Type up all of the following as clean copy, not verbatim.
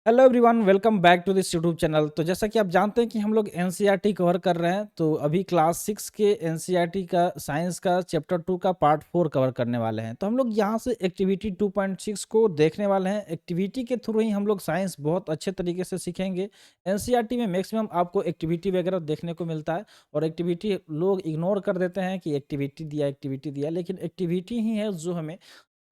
Hello everyone, welcome back to this YouTube channel. तो जैसा कि आप जानते हैं कि हम लोग एनसीईआरटी कवर कर रहे हैं। तो अभी क्लास 6 के एनसीईआरटी का साइंस का चैप्टर 2 का पार्ट 4 कवर करने वाले हैं। तो हम लोग यहाँ से एक्टिविटी 2.6 को देखने वाले हैं। एक्टिविटी के थ्रू ही हम लोग साइंस बहुत अच्छे तरीके से सीखेंगे। एनसीईआरटी में मैक्सिमम आपको एक्टिविटी वगैरह देखने को मिलता है और एक्टिविटी लोग इग्नोर कर देते हैं कि एक्टिविटी दिया, लेकिन एक्टिविटी ही है जो हमें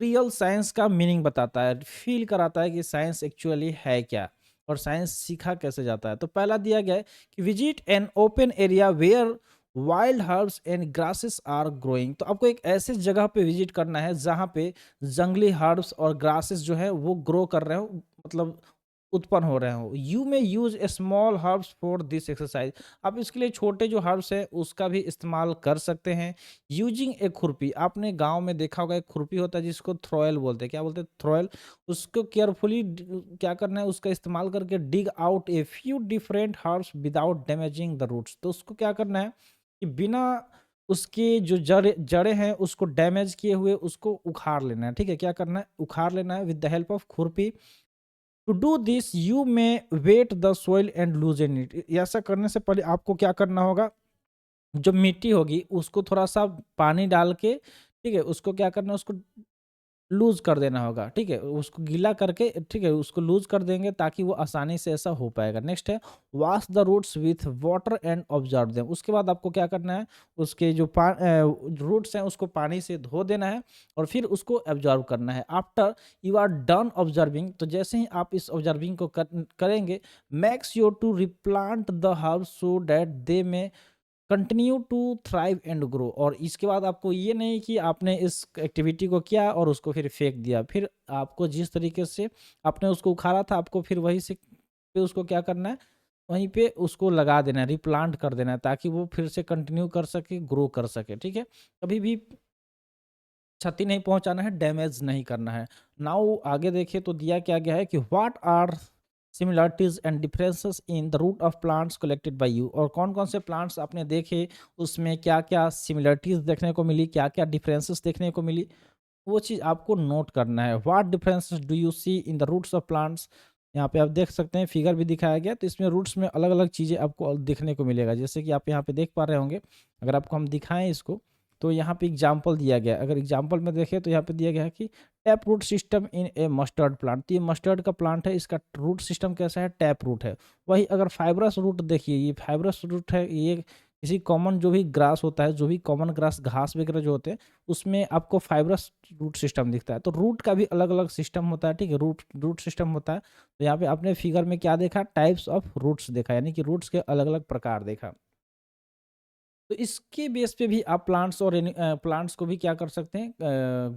रियल साइंस का मीनिंग बताता है, फील कराता है कि साइंस एक्चुअली है क्या और साइंस सीखा कैसे जाता है। तो पहला दिया गया है कि visit an open area where wild herbs and grasses are growing. तो आपको एक ऐसे जगह पे विजिट करना है जहाँ पे जंगली हर्ब्स और ग्रासेस जो है वो ग्रो कर रहे हो, मतलब उत्पन्न हो रहे हो। यू में use A small herbs for this exercise. आप इसके लिए छोटे जो हर्ब्स है उसका भी इस्तेमाल कर सकते हैं। यूजिंग ए खुरपी, आपने गांव में देखा होगा एक खुरपी होता है जिसको थ्रोएल बोलते हैं। क्या बोलते हैं? थ्रोएल। उसको केयरफुली क्या करना है, उसका इस्तेमाल करके dig out a few different herbs without damaging the roots. तो उसको क्या करना है कि बिना उसके जो जड़े हैं उसको डैमेज किए हुए उसको उखाड़ लेना है। ठीक है, क्या करना है? उखाड़ लेना है विद द हेल्प ऑफ खुरपी। To do this you may wet the soil and loosen it. ऐसा करने से पहले आपको क्या करना होगा, जो मिट्टी होगी उसको थोड़ा सा पानी डाल के, ठीक है, उसको क्या करना है, उसको लूज कर देना होगा। ठीक है, उसको गीला करके, ठीक है, उसको लूज कर देंगे ताकि वो आसानी से ऐसा हो पाएगा। नेक्स्ट है wash the roots with water and observe them. उसके बाद आपको क्या करना है, उसके जो रूट्स हैं उसको पानी से धो देना है और फिर उसको ऑब्जर्व करना है। After you are done observing, तो जैसे ही आप इस ऑब्जर्विंग को करेंगे, make sure to replant the herb so that they may continue to thrive and grow. और इसके बाद आपको ये नहीं कि आपने इस एक्टिविटी को किया और उसको फिर फेंक दिया। फिर आपको जिस तरीके से आपने उसको उखाड़ा था, आपको फिर वही से पे उसको क्या करना है, वहीं पे उसको लगा देना है, रिप्लांट कर देना है, ताकि वो फिर से कंटिन्यू कर सके, ग्रो कर सके। ठीक है, कभी भी क्षति नहीं पहुंचाना है, डैमेज नहीं करना है। नाउ आगे देखिए तो दिया क्या गया है कि what are similarities and differences in the root of plants collected by you. और कौन कौन से प्लांट्स आपने देखे, उसमें क्या क्या सिमिलरिटीज देखने को मिली, क्या क्या डिफरेंसेस देखने को मिली, वो चीज़ आपको नोट करना है। What differences do you see in the roots of plants. यहाँ पे आप देख सकते हैं, फिगर भी दिखाया गया। तो इसमें रूट्स में अलग अलग चीज़ें आपको देखने को मिलेगा, जैसे कि आप यहाँ पे देख पा रहे होंगे। अगर आपको हम दिखाएं इसको, तो यहाँ पे एग्जाम्पल दिया गया है। अगर एग्जाम्पल में देखें तो यहाँ पे दिया गया है कि tap root system in a mustard plant. तो ये मस्टर्ड का प्लांट है, इसका रूट सिस्टम कैसा है? टैप रूट है। वही अगर फाइब्रस रूट देखिए, ये फाइब्रस रूट है, ये किसी कॉमन जो भी ग्रास होता है, जो भी कॉमन ग्रास घास वगैरह जो होते हैं, उसमें आपको फाइब्रस रूट सिस्टम दिखता है। तो रूट का भी अलग अलग सिस्टम होता है। ठीक है, रूट रूट सिस्टम होता है। तो यहाँ पे आपने फिगर में क्या देखा? टाइप्स ऑफ रूट्स देखा, यानी कि रूट्स के अलग अलग प्रकार देखा। तो इसके बेस पे भी आप प्लांट्स और प्लांट्स को भी क्या कर सकते हैं,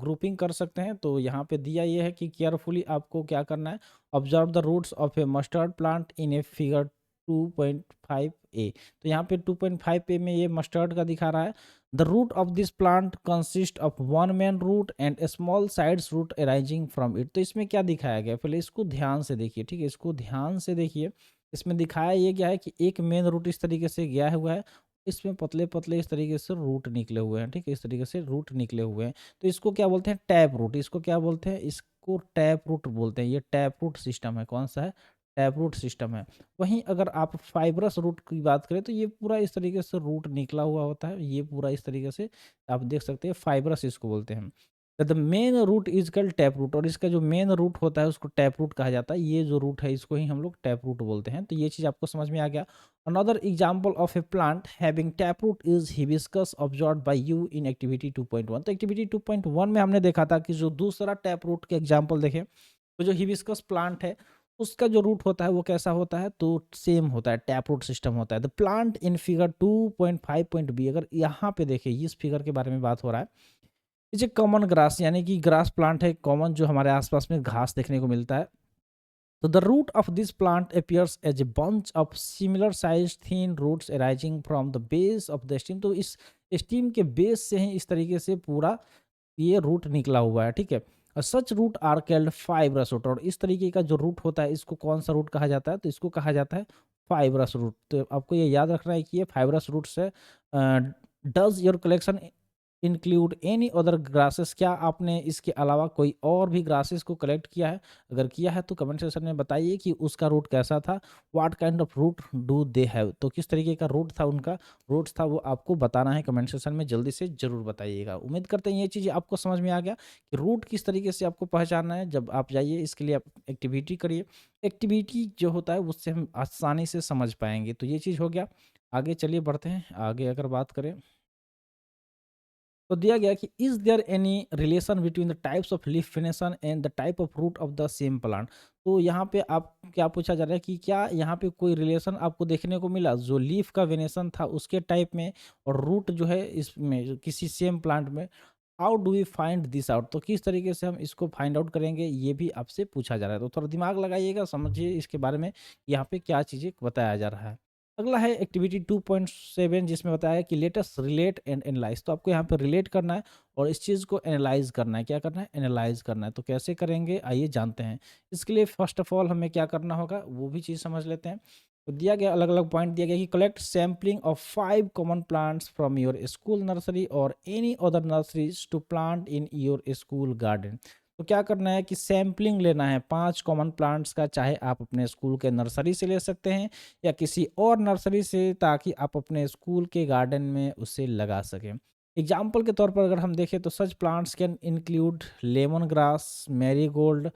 ग्रुपिंग कर सकते हैं। तो यहाँ पे दिया ये है कि केयरफुली आपको क्या करना है, observe the roots of a mustard plant in a figure 2.5 A. तो यहाँ पे 2.5 ए में ये मस्टर्ड का दिखा रहा है। The root of this plant consist of one main root and a small sides root arising from it. तो इसमें क्या दिखाया गया, पहले इसको ध्यान से देखिए। ठीक है, इसको ध्यान से देखिए। इसमें दिखाया ये गया है कि एक मेन रूट इस तरीके से गया हुआ है, इसमें पतले पतले इस तरीके से रूट निकले हुए हैं। ठीक है, इस तरीके से रूट निकले हुए हैं। तो इसको क्या बोलते हैं? Tap root. इसको क्या बोलते हैं? इसको टैप रूट बोलते हैं। ये टैप रूट सिस्टम है। कौन सा है? टैप रूट सिस्टम है। वहीं अगर आप फाइब्रस रूट की बात करें तो ये पूरा इस तरीके से रूट निकला हुआ होता है। ये पूरा इस तरीके से आप देख सकते हैं, फाइब्रस इसको बोलते हैं। The main root is called tap root. और इसका जो मेन रूट होता है उसको टैप रूट कहा जाता है। ये जो रूट है इसको ही हम लोग टैप रूट बोलते हैं। तो ये चीज़ आपको समझ में आ गया। Another example of a plant having taproot is hibiscus observed by you in activity 2.1। तो activity 2.1 में हमने देखा था कि जो दूसरा taproot के एग्जाम्पल देखें, तो जो हिबिस्कस प्लांट है उसका जो रूट होता है वो कैसा होता है? तो सेम होता है, टैपरूट सिस्टम होता है। The plant in figure 2.5.b, अगर यहाँ पे देखें, इस फिगर के बारे में बात हो रहा है। इसे कॉमन ग्रास, यानी कि ग्रास प्लांट है, कॉमन जो हमारे आसपास में घास देखने को मिलता है। So the root of this plant appears as a bunch of similar sized thin roots arising from the base of the stem। तो इस स्टीम के बेस से ही इस तरीके से पूरा ये रूट निकला हुआ है। ठीक है, और such root are called fibrous root. और इस तरीके का जो रूट होता है इसको कौन सा रूट कहा जाता है? तो इसको कहा जाता है फाइब्रस रूट। तो आपको ये याद रखना है कि ये फाइब्रस रूट से does your collection include any other grasses, क्या आपने इसके अलावा कोई और भी ग्रासेस को कलेक्ट किया है? अगर किया है तो कमेंट सेक्शन में बताइए कि उसका रूट कैसा था। What kind of root do they have, तो किस तरीके का रूट था, उनका रूट्स था, वो आपको बताना है कमेंट सेक्शन में, जल्दी से ज़रूर बताइएगा। उम्मीद करते हैं ये चीज़ आपको समझ में आ गया कि रूट किस तरीके से आपको पहचानना है। जब आप जाइए इसके लिए आप एक्टिविटी करिए, एक्टिविटी जो होता है उससे हम आसानी से समझ पाएँगे। तो ये चीज़ हो गया। आगे चलिए बढ़ते हैं, आगे अगर बात करें तो दिया गया कि is there any relation between the types of leaf venation and the type of root of the same plant. तो यहाँ पे आप क्या पूछा जा रहा है कि क्या यहाँ पे कोई रिलेशन आपको देखने को मिला जो लीफ का वेनेसन था उसके टाइप में और रूट जो है इसमें जो किसी सेम प्लांट में। How do we find this out, तो किस तरीके से हम इसको फाइंड आउट करेंगे, ये भी आपसे पूछा जा रहा है। तो थोड़ा दिमाग लगाइएगा, समझिए इसके बारे में यहाँ पे क्या चीज़ें बताया जा रहा है। अगला है एक्टिविटी 2.7 जिसमें बताया है कि let us relate and analyse. तो आपको यहाँ पे रिलेट करना है और इस चीज़ को एनालाइज करना है। क्या करना है? एनालाइज करना है। तो कैसे करेंगे आइए जानते हैं। इसके लिए फर्स्ट ऑफ ऑल हमें क्या करना होगा वो भी चीज़ समझ लेते हैं। तो दिया गया अलग अलग पॉइंट दिया गया कि collect sampling of 5 common plants from your school nursery और any other nurseries to plant in your school garden. तो क्या करना है कि सैम्पलिंग लेना है 5 कॉमन प्लांट्स का, चाहे आप अपने स्कूल के नर्सरी से ले सकते हैं या किसी और नर्सरी से, ताकि आप अपने स्कूल के गार्डन में उसे लगा सकें। एग्जाम्पल के तौर पर अगर हम देखें तो सच plants can include lemon grass, marigold,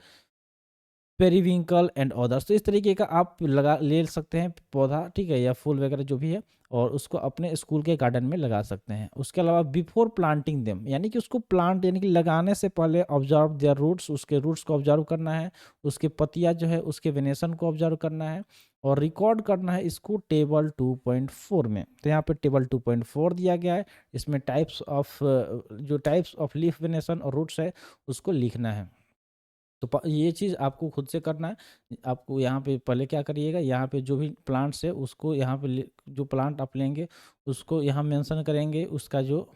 periwinkle and others. तो इस तरीके का आप लगा ले सकते हैं पौधा, ठीक है, या फूल वगैरह जो भी है, और उसको अपने स्कूल के गार्डन में लगा सकते हैं। उसके अलावा बिफोर प्लांटिंग देम, यानी कि उसको प्लांट यानी कि लगाने से पहले ऑब्जर्व देयर रूट्स, उसके रूट्स को ऑब्जर्व करना है, उसके पत्तियां जो है उसके वेनेशन को ऑब्जर्व करना है और रिकॉर्ड करना है इसको टेबल 2.4 में। तो यहाँ पे टेबल 2.4 दिया गया है, इसमें टाइप्स ऑफ लीफ वेनेशन और रूट्स है उसको लिखना है। तो ये चीज़ आपको खुद से करना है। आपको यहाँ पे पहले क्या करिएगा, यहाँ पे जो भी प्लांट्स है उसको यहाँ पे जो प्लांट आप लेंगे उसको यहाँ मेंशन करेंगे, उसका जो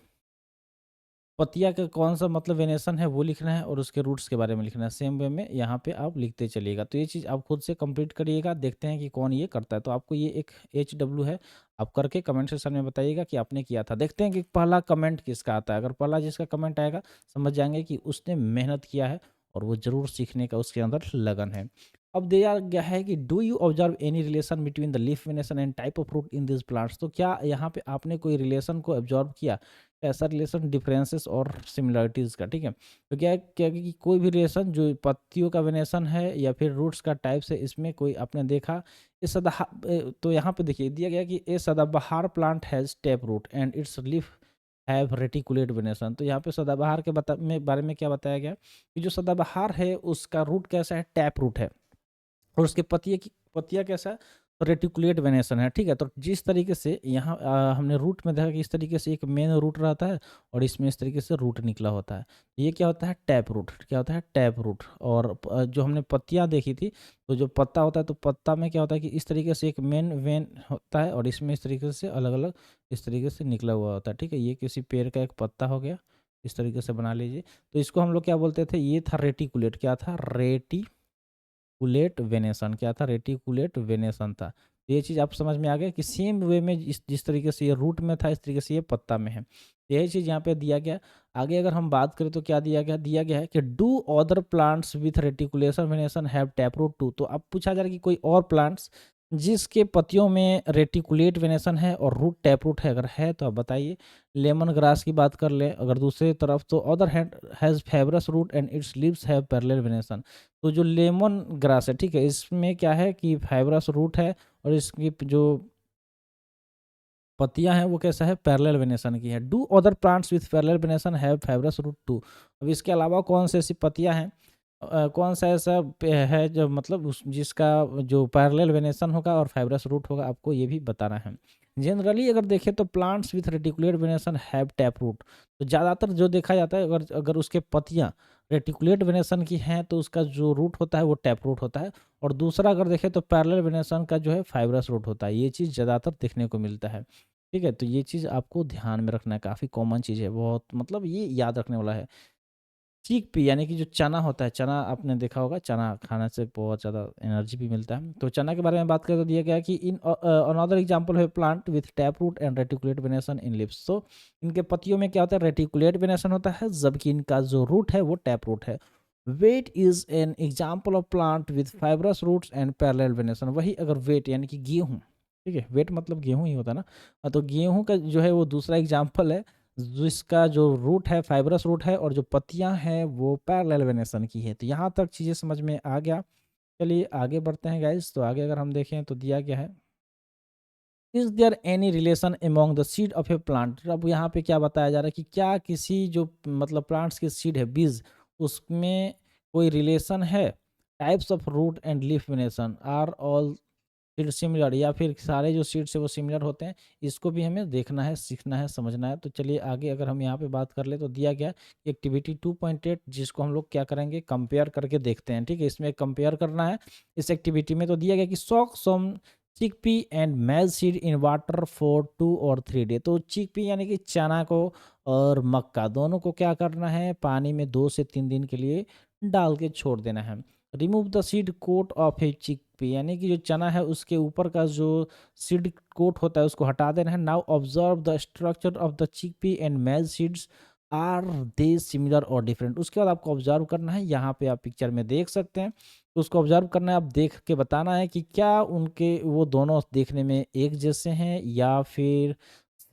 पतिया का कौन सा मतलब वेनेशन है वो लिखना है और उसके रूट्स के बारे में लिखना है। सेम वे में यहाँ पे आप लिखते चलिएगा। तो ये चीज़ आप खुद से कंप्लीट करिएगा, देखते हैं कि कौन ये करता है। तो आपको ये एक HW है, आप करके कमेंट सेक्शन में बताइएगा कि आपने किया था। देखते हैं कि पहला कमेंट किसका आता है। अगर पहला जिसका कमेंट आएगा समझ जाएंगे कि उसने मेहनत किया है और वो ज़रूर सीखने का उसके अंदर लगन है। अब दिया गया है कि do you observe any relation between the leaf venation and type of fruit in this plants. तो क्या यहाँ पे आपने कोई रिलेशन को ऑब्जर्व किया, ऐसा रिलेशन डिफरेंसेस और सिमिलरिटीज़ का, ठीक है। तो क्या है कि कोई भी रिलेशन जो पत्तियों का वेनेशन है या फिर रूट्स का टाइप्स है, इसमें कोई आपने देखा। तो यहाँ पे देखिए दिया गया कि a sadabahar plant has tap root and its leaf have reticulate venation. तो यहाँ पे सदाबहार के बारे में क्या बताया गया कि जो सदाबहार है उसका रूट कैसा है, टैप रूट है, और उसके पत्तियाँ कैसा है, तो रेटिकुलेट वेनेशन है, ठीक है। तो जिस तरीके से यहाँ हमने रूट में देखा कि इस तरीके से एक मेन रूट रहता है और इसमें इस तरीके से रूट निकला होता है। ये क्या होता है, टैप रूट। क्या होता है, टैप रूट। और जो हमने पत्तियाँ देखी थी, तो जो पत्ता होता है तो पत्ता में क्या होता है कि इस तरीके से एक मेन वेन होता है और इसमें इस तरीके से अलग अलग इस तरीके से निकला हुआ होता है, ठीक है। ये किसी पेड़ का एक पत्ता हो गया, इस तरीके से बना लीजिए। तो इसको हम लोग क्या बोलते थे, ये था रेटिकुलेट। क्या था, रेटिकुलेट वेनेशन। क्या था, रेटिकुलेट वेनेशन था। तो ये चीज़ आप समझ में आ गया कि सेम वे में जिस तरीके से ये रूट में था इस तरीके से ये पत्ता में है। यही चीज़ यहाँ पे दिया गया। आगे अगर हम बात करें तो क्या दिया गया है कि do other plants with reticulation venation have tap root too. तो अब पूछा जा रहा है कि कोई और प्लांट्स जिसके पत्तियों में रेटिकुलेट वेनेशन है और रूट टैप रूट है, अगर है तो आप बताइए। लेमन ग्रास की बात कर लें अगर दूसरी तरफ, तो other hand has fibrous root and its leaves have parallel venation. तो जो लेमन ग्रास है, ठीक है, इसमें क्या है कि फाइब्रस रूट है और इसकी जो पत्तियां हैं वो कैसा है, पैरेलल वेनेशन की है। Do other plants with parallel venation have fibrous root too. अब इसके अलावा कौन सी ऐसी पत्तियां हैं, कौन सा ऐसा है जो मतलब जिसका जो पैरेलल वेनेशन होगा और फाइब्रस रूट होगा, आपको ये भी बताना है। जनरली अगर देखें तो plants with reticulate venation have tap root. तो ज़्यादातर जो देखा जाता है, अगर अगर उसके पत्तियाँ रेटिकुलेट वेनेशन की हैं तो उसका जो रूट होता है वो टैप रूट होता है, और दूसरा अगर देखें तो पैरेलल वेनेशन का जो है फाइब्रस रूट होता है। ये चीज़ ज़्यादातर देखने को मिलता है, ठीक है। तो ये चीज़ आपको ध्यान में रखना है, काफ़ी कॉमन चीज़ है, बहुत मतलब ये याद रखने वाला है। चिकपी यानी कि जो चना होता है, चना आपने देखा होगा, चना खाने से बहुत ज़्यादा एनर्जी भी मिलता है। तो चना के बारे में बात करें तो दिया गया है कि इन अनदर एग्जांपल है plant with tap root and reticulate venation in leaves. तो इनके पत्तियों में क्या होता है, रेटिकुलेट वेनेशन होता है, जबकि इनका जो रूट है वो टैप रूट है। Wheat is an example of plant with fibrous roots and parallel venation. वही अगर वेट यानी कि गेहूँ, ठीक है, वेट मतलब गेहूँ ही होता है ना। तो गेहूँ का जो है वो दूसरा एग्जाम्पल है, जिसका जो रूट है फाइब्रस रूट है और जो पत्तियां हैं वो पैरेलल वेनेशन की है। तो यहाँ तक चीज़ें समझ में आ गया। चलिए आगे बढ़ते हैं गाइस। तो आगे अगर हम देखें तो दिया गया है, is there any relation among the seed of a plant. अब यहाँ पे क्या बताया जा रहा है कि क्या किसी जो मतलब प्लांट्स के सीड है, बीज, उसमें कोई रिलेशन है। Types of root and leaf venation are all seed similar, या फिर सारे जो सीड्स है वो सिमिलर होते हैं। इसको भी हमें देखना है, सीखना है, समझना है। तो चलिए आगे अगर हम यहाँ पे बात कर ले तो दिया गया एक्टिविटी 2.8, जिसको हम लोग क्या करेंगे, कंपेयर करके देखते हैं। ठीक है, इसमें कंपेयर करना है इस एक्टिविटी में। तो दिया गया कि soak some chickpea and maize seed in water for 2 और 3 डे। तो चिकपी यानी कि चना को और मक्का दोनों को क्या करना है, पानी में 2 से 3 दिन के लिए डाल के छोड़ देना है। Remove the seed coat of a chickpea, यानी कि जो चना है उसके ऊपर का जो सीड कोट होता है उसको हटा देना है। Now observe the structure of the chickpea and maize seeds, are they similar और डिफरेंट। उसके बाद आपको ऑब्जर्व करना है, यहाँ पे आप पिक्चर में देख सकते हैं। तो उसको ऑब्जर्व करना है, आप देख के बताना है कि क्या उनके वो दोनों देखने में एक जैसे हैं या फिर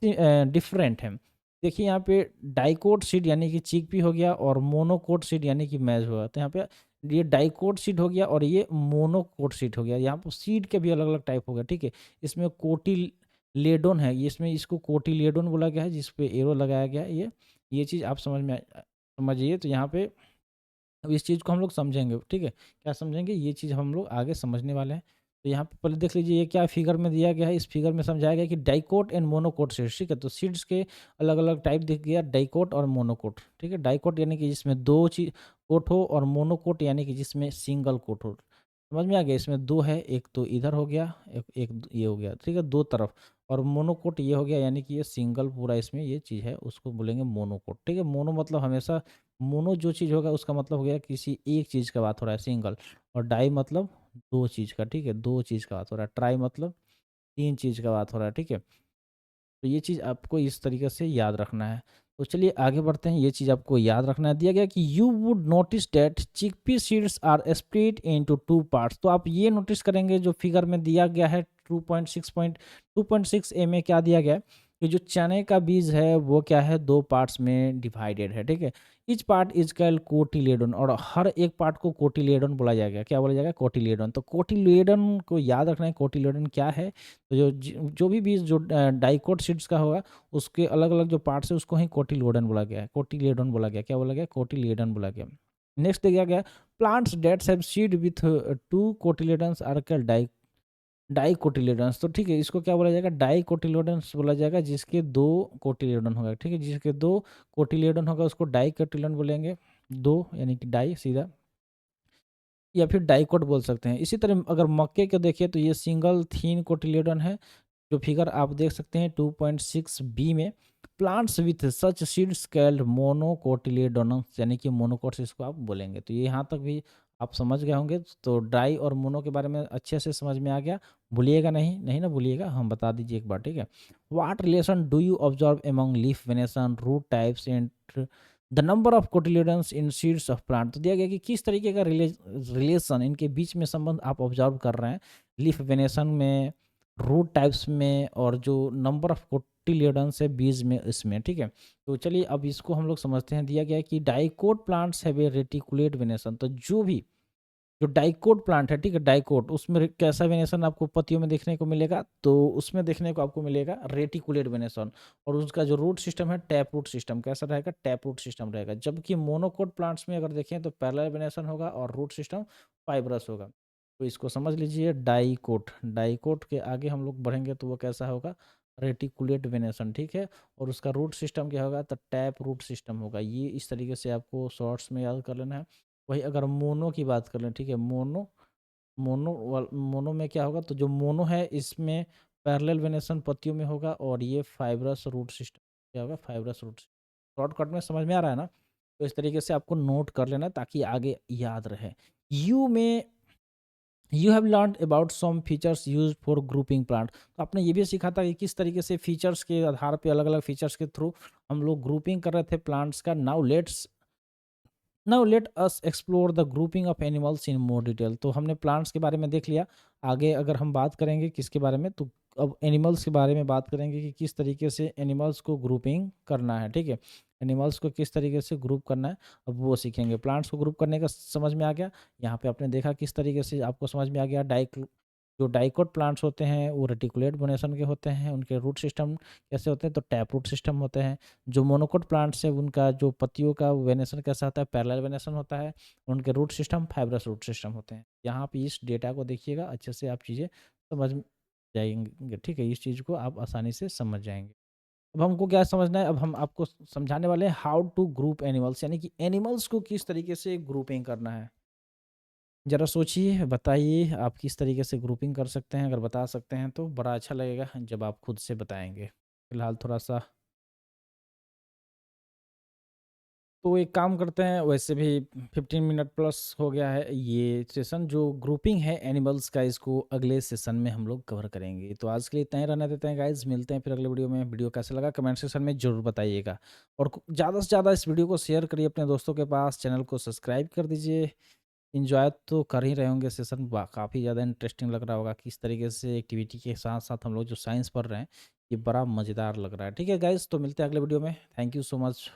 डिफरेंट हैं। देखिए यहाँ पे डाइकोट सीड यानी कि चिकपी हो गया और मोनोकोट सीड यानी कि मैज हुआ। तो यहाँ पे ये डाइकोट सीड हो गया और ये मोनोकोट सीड हो गया। यहाँ पर सीड के भी अलग अलग टाइप हो गया। ठीक है, इसमें कोटिलेडोन है, इसमें इसको कोटिलेडोन बोला गया है, जिस पे एरो लगाया गया है। ये चीज़ आप समझिए। तो यहाँ पे अब इस चीज़ को हम लोग समझेंगे। ठीक है, क्या समझेंगे, ये चीज़ हम लोग आगे समझने वाले हैं। तो यहाँ पे पहले देख लीजिए ये क्या फिगर में दिया गया है। इस फिगर में समझाया गया कि डाइकोट एंड मोनोकोट सीड्स। ठीक है, तो सीड्स के अलग अलग टाइप दिख गया, डाइकोट और मोनोकोट। ठीक है, डाइकोट यानी कि जिसमें 2 चीज कोट हो, और मोनोकोट यानी कि जिसमें सिंगल कोट हो। समझ में आ गया, इसमें 2 है, एक तो इधर हो गया, एक ये हो गया। ठीक है, 2 तरफ। और मोनोकोट ये हो गया, यानी कि ये सिंगल पूरा इसमें ये चीज़ है, उसको बोलेंगे मोनोकोट। ठीक है, मोनो मतलब हमेशा, मोनो जो चीज़ होगा उसका मतलब हो गया किसी एक चीज़ का बात हो रहा है, सिंगल। और डाई मतलब 2 चीज़ का। ठीक है, 2 चीज़ का बात हो रहा है। ट्राई मतलब 3 चीज़ का बात हो रहा है। ठीक है, तो ये चीज़ आपको इस तरीके से याद रखना है। तो चलिए आगे बढ़ते हैं, ये चीज़ आपको याद रखना है। दिया गया कि you would notice that chickpea seeds are split into 2 parts. तो आप ये नोटिस करेंगे जो फिगर में दिया गया है 2.6 ए में क्या दिया गया है कि जो चने का बीज है वो क्या है, 2 पार्ट्स में डिवाइडेड है। ठीक है, each part is called cotyledon, और हर एक पार्ट को कोटिलेडोन बोला जाएगा। क्या बोला जाएगा, कोटिलेडोन। तो कोटिलेडोन को याद रखना है, कोटिलेडोन क्या है। तो जो भी बीज जो डाइकोट सीड्स का होगा उसके अलग अलग जो पार्ट्स है उसको ही कोटिलेडोन बोला गया है। कोटिलेडोन बोला गया, क्या बोला गया, कोटिलेडोन बोला गया। नेक्स्ट दिया गया plants that's have seed with 2 cotyledons are called dicotyledons. तो ठीक है, इसको क्या बोला जाएगा, डाइकोटिलेडन्स बोला जाएगा, जिसके 2 कोटिलेडन होगा। ठीक है, जिसके 2 कोटिलेडन होगा उसको डाइकोटिलेडन बोलेंगे। 2 यानी कि डाई सीधा, या फिर डाइकोट बोल सकते हैं। इसी तरह अगर मक्के को देखिए तो ये सिंगल थीन कोटिलेडन है, जो फिगर आप देख सकते हैं 2.6 बी में। Plants with such seeds called monocotyledonous, यानी कि मोनोकोट्स इसको आप बोलेंगे। तो ये यहाँ तक भी आप समझ गए होंगे। तो डाई और मोनो के बारे में अच्छे से समझ में आ गया। भूलिएगा नहीं, नहीं ना भूलिएगा, हम बता दीजिए एक बार। ठीक है, what relation do you observe among leaf venation, root types and the number of cotyledons in seeds of plant. तो दिया गया कि किस तरीके का रिलेशन, इनके बीच में संबंध आप ऑब्जर्व कर रहे हैं लीफ वेनेशन में, रूट टाइप्स में, और जो नंबर ऑफ कोटिलेडन्स है बीज में, इसमें। ठीक है, तो चलिए अब इसको हम लोग समझते हैं। दिया गया है कि dicot plants have a reticulate venation. तो जो डाइकोट प्लांट है, ठीक है, डाइकोट, उसमें कैसा वेनेशन आपको पत्तियों में देखने को मिलेगा, तो उसमें देखने को आपको मिलेगा रेटिकुलेट वेनेशन। और उसका जो रूट सिस्टम है टैप रूट सिस्टम, कैसा रहेगा, टैप रूट सिस्टम रहेगा। जबकि मोनोकोट प्लांट्स में अगर देखें तो पैरेलल वेनेशन होगा और रूट सिस्टम फाइब्रस होगा। तो इसको समझ लीजिए, डाइकोट। डाइकोट के आगे हम लोग बढ़ेंगे तो वो कैसा होगा, रेटिकुलेट वेनेशन। ठीक है, और उसका रूट सिस्टम क्या होगा, तो टैप रूट सिस्टम होगा। ये इस तरीके से आपको शॉर्ट्स में याद कर लेना है। वही अगर मोनो की बात कर लें, ठीक है, मोनो में क्या होगा, तो जो मोनो है इसमें पैरेलल वेनेशन पत्तियों में होगा, और ये फाइब्रस रूट सिस्टम क्या होगा, फाइब्रस रूट। शॉर्टकट में समझ में आ रहा है ना। तो इस तरीके से आपको नोट कर लेना ताकि आगे याद रहे। You may you have learn about some features use for grouping plant. तो आपने ये भी सीखा था कि किस तरीके से फीचर्स के आधार पे अलग अलग फीचर्स के थ्रू हम लोग ग्रुपिंग कर रहे थे प्लांट्स का। Now let us explore the grouping of animals in more detail. तो हमने प्लांट्स के बारे में देख लिया। आगे अगर हम बात करेंगे किसके बारे में, तो अब एनिमल्स के बारे में बात करेंगे कि किस तरीके से एनिमल्स को ग्रुपिंग करना है। ठीक है, एनिमल्स को किस तरीके से ग्रुप करना है, अब वो सीखेंगे। प्लांट्स को ग्रुप करने का समझ में आ गया। यहाँ पे आपने देखा किस तरीके से आपको समझ में आ गया। जो डाइकोट प्लांट्स होते हैं वो रेटिकुलेट बोनेशन के होते हैं, उनके रूट सिस्टम कैसे होते हैं, तो टैप रूट सिस्टम होते हैं। जो मोनोकोट प्लांट्स है उनका जो पत्तियों का वेनेशन कैसा होता है, पैरेलल वेनेशन होता है। उनके root system fibrous root system होते हैं। यहाँ पे इस डेटा को देखिएगा, अच्छे से आप चीज़ें समझ जाएंगे। ठीक है, इस चीज़ को आप आसानी से समझ जाएंगे। अब हमको क्या समझना है, अब हम आपको समझाने वाले हैं हाउ टू ग्रुप एनिमल्स, यानी कि एनिमल्स को किस तरीके से ग्रुपिंग करना है। ज़रा सोचिए, बताइए आप किस तरीके से ग्रुपिंग कर सकते हैं। अगर बता सकते हैं तो बड़ा अच्छा लगेगा जब आप खुद से बताएंगे। फिलहाल थोड़ा सा तो एक काम करते हैं, वैसे भी 15 मिनट प्लस हो गया है ये सेशन। जो ग्रुपिंग है एनिमल्स का, इसको अगले सेशन में हम लोग कवर करेंगे। तो आज के लिए इतना ही रहने देते हैं गाइज, मिलते हैं फिर अगले वीडियो में। वीडियो कैसा लगा कमेंट सेक्शन में ज़रूर बताइएगा, और ज़्यादा से ज़्यादा इस वीडियो को शेयर करिए अपने दोस्तों के पास। चैनल को सब्सक्राइब कर दीजिए। इन्जॉय तो कर ही रहे होंगे सेशन, काफ़ी ज़्यादा इंटरेस्टिंग लग रहा होगा। किस तरीके से एक्टिविटी के साथ साथ हम लोग जो साइंस पढ़ रहे हैं, ये बड़ा मज़ेदार लग रहा है। ठीक है गाइज, तो मिलते हैं अगले वीडियो में। Thank you so much.